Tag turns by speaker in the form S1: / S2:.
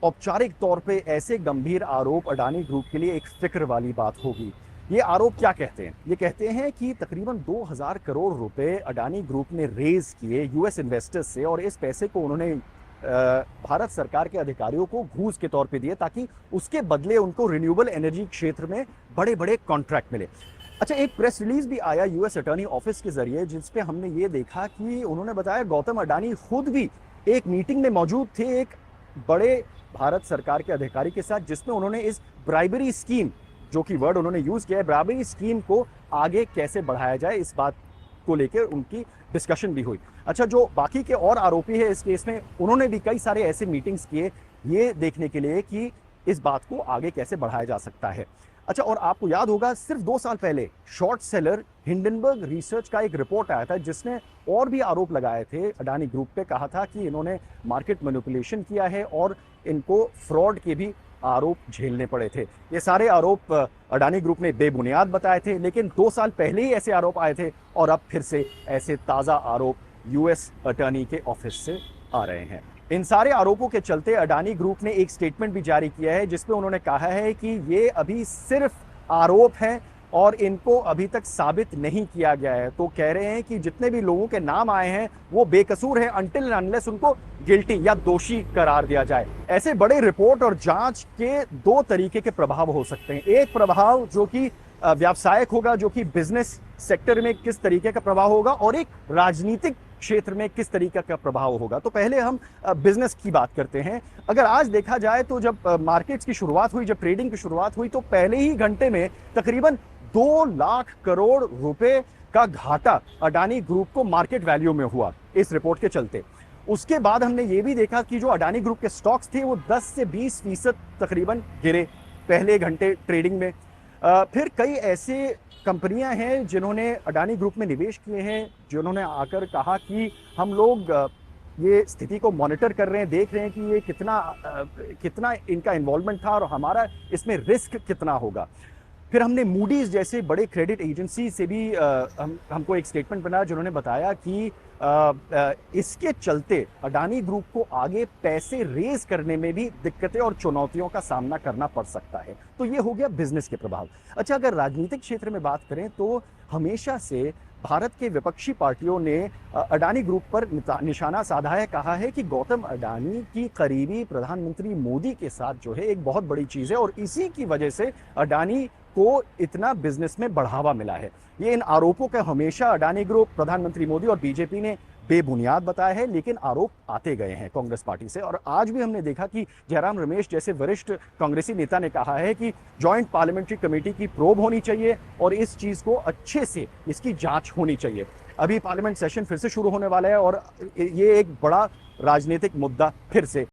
S1: औपचारिक तौर पे ऐसे गंभीर आरोप अडानी ग्रुप के लिए एक फिक्र वाली बात होगी। ये आरोप क्या कहते हैं? ये कहते हैं कि तकरीबन 2000 करोड़ रुपए अडानी ग्रुप ने रेज किए यूएस इन्वेस्टर्स से और इस पैसे को उन्होंने भारत सरकार के अधिकारियों को घूस के तौर पे दिए ताकि उसके बदले उनको रिन्यूएबल एनर्जी क्षेत्र में बड़े बड़े कॉन्ट्रैक्ट मिले। अच्छा, एक प्रेस रिलीज भी आया यूएस अटॉर्नी ऑफिस के जरिए जिसपे हमने ये देखा कि उन्होंने बताया गौतम अडानी खुद भी एक मीटिंग में मौजूद थे एक बड़े भारत सरकार के अधिकारी के साथ, जिसमें उन्होंने इस ब्राइबरी स्कीम, जो कि वर्ड उन्होंने यूज किया है, ब्राइबरी स्कीम को आगे कैसे बढ़ाया जाए इस बात को लेकर उनकी डिस्कशन भी हुई। अच्छा, जो बाकी के और आरोपी है इस केस में, उन्होंने भी कई सारे ऐसे मीटिंग्स किए ये देखने के लिए कि इस बात को आगे कैसे बढ़ाया जा सकता है। अच्छा, और आपको याद होगा सिर्फ 2 साल पहले शॉर्ट सेलर हिंडनबर्ग रिसर्च का एक रिपोर्ट आया था जिसने और भी आरोप लगाए थे अडानी ग्रुप पे। कहा था कि इन्होंने मार्केट मैनिपुलेशन किया है और इनको फ्रॉड के भी आरोप झेलने पड़े थे। ये सारे आरोप अडानी ग्रुप ने बेबुनियाद बताए थे, लेकिन 2 साल पहले ही ऐसे आरोप आए थे और अब फिर से ऐसे ताज़ा आरोप यूएस अटॉर्नी के ऑफिस से आ रहे हैं। इन सारे आरोपों के चलते अडानी ग्रुप ने एक स्टेटमेंट भी जारी किया है जिसमें उन्होंने कहा है कि ये अभी सिर्फ आरोप हैं और इनको अभी तक साबित नहीं किया गया है। तो कह रहे हैं कि जितने भी लोगों के नाम आए हैं वो बेकसूर हैं अनटिल अनलेस उनको गिल्टी या दोषी करार दिया जाए। ऐसे बड़े रिपोर्ट और जांच के 2 तरीके के प्रभाव हो सकते हैं। एक प्रभाव जो कि व्यावसायिक होगा, जो कि बिजनेस सेक्टर में किस तरीके का प्रभाव होगा, और एक राजनीतिक क्षेत्र में किस तरीके का प्रभाव होगा। तो पहले हम बिजनेस की बात करते हैं। अगर आज देखा जाए तो जब मार्केट्स की शुरुआत हुई, जब ट्रेडिंग की शुरुआत हुई, तो पहले ही घंटे में तकरीबन 2 लाख करोड़ रुपए का घाटा अडानी ग्रुप को मार्केट वैल्यू में हुआ इस रिपोर्ट के चलते। उसके बाद हमने ये भी देखा कि जो अडानी ग्रुप के स्टॉक्स थे वो 10 से 20% तकरीबन गिरे पहले घंटे ट्रेडिंग में। फिर कई ऐसे कंपनियां हैं जिन्होंने अडानी ग्रुप में निवेश किए हैं, जिन्होंने आकर कहा कि हम लोग ये स्थिति को मॉनिटर कर रहे हैं, देख रहे हैं कि ये कितना इनका इन्वॉल्वमेंट था और हमारा इसमें रिस्क कितना होगा। फिर हमने मूडीज जैसे बड़े क्रेडिट एजेंसी से भी हमको एक स्टेटमेंट बना जिन्होंने बताया कि इसके चलते अडानी ग्रुप को आगे पैसे रेज करने में भी दिक्कतें और चुनौतियों का सामना करना पड़ सकता है। तो ये हो गया बिजनेस के प्रभाव। अच्छा, अगर राजनीतिक क्षेत्र में बात करें तो हमेशा से भारत के विपक्षी पार्टियों ने अडानी ग्रुप पर निशाना साधा है। कहा है कि गौतम अडानी की करीबी प्रधानमंत्री मोदी के साथ जो है एक बहुत बड़ी चीज है और इसी की वजह से अडानी को इतना बिजनेस में बढ़ावा मिला है। ये इन आरोपों का हमेशा अडानी ग्रुप, प्रधानमंत्री मोदी और बीजेपी ने बेबुनियाद बताया है, लेकिन आरोप आते गए हैं कांग्रेस पार्टी से। और आज भी हमने देखा कि जयराम रमेश जैसे वरिष्ठ कांग्रेसी नेता ने कहा है कि जॉइंट पार्लियामेंट्री कमेटी की प्रोब होनी चाहिए और इस चीज को अच्छे से इसकी जांच होनी चाहिए। अभी पार्लियामेंट सेशन फिर से शुरू होने वाला है और ये एक बड़ा राजनीतिक मुद्दा फिर से